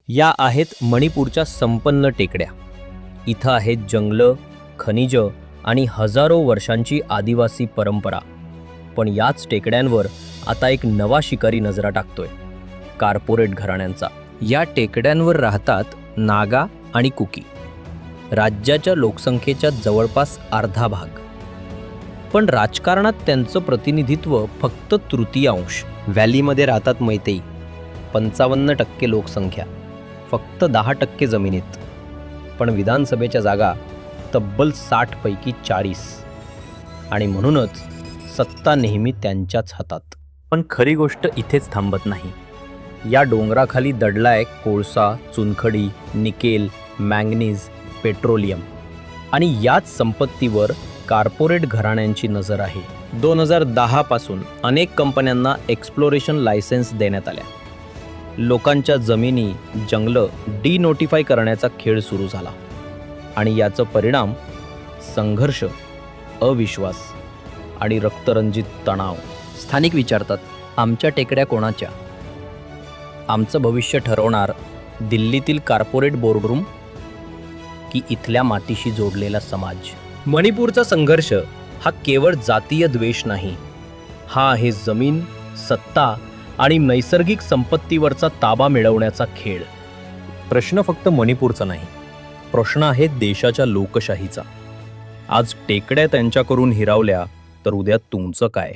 या आहेत मणिपूरच्या संपन्न टेकड्या. इथं आहेत जंगलं, खनिजं आणि हजारो वर्षांची आदिवासी परंपरा. पण याच टेकड्यांवर आता एक नवा शिकारी नजरा टाकतोय, कॉर्पोरेट घराण्यांचा. या टेकड्यांवर राहतात नागा आणि कुकी, राज्याच्या लोकसंख्येच्या जवळपास अर्धा भाग. पण राजकारणात त्यांचं प्रतिनिधित्व फक्त तृतीयांश. व्हॅलीमध्ये राहतात मैतेई, 55% लोकसंख्या, फक्त 10% जमिनीत. पण विधानसभेच्या जागा तब्बल 60 पैकी 40. आणि म्हणूनच सत्ता नेहमी त्यांच्याच हातात. पण खरी गोष्ट इथेच थांबत नाही. या डोंगराखाली दडलाय कोळसा, चुनखडी, निकेल, मँगनीज, पेट्रोलियम. आणि याच संपत्तीवर कॉर्पोरेट घराण्यांची नजर आहे. 2010 पासून अनेक कंपन्यांना एक्सप्लोरेशन लायसेन्स देण्यात आल्या. लोकांच्या जमिनी, जंगलं डिनोटिफाय करण्याचा खेळ सुरू झाला. आणि याचं परिणाम संघर्ष, अविश्वास आणि रक्तरंजित तणाव. स्थानिक विचारतात, आमच्या टेकड्या कोणाच्या? आमचं भविष्य ठरवणार दिल्लीतील कॉर्पोरेट बोर्डरूम की इथल्या मातीशी जोडलेला समाज? मणिपूरचा संघर्ष हा केवळ जातीय द्वेष नाही. हा आहे जमीन, सत्ता आणि नैसर्गिक संपत्तीवरचा ताबा मिळवण्याचा खेळ. प्रश्न फक्त मणिपूरचा नाही, प्रश्न आहे देशाच्या लोकशाहीचा. आज टेकड्या त्यांच्याकडून हिरावल्या तर उद्या तुमचं काय?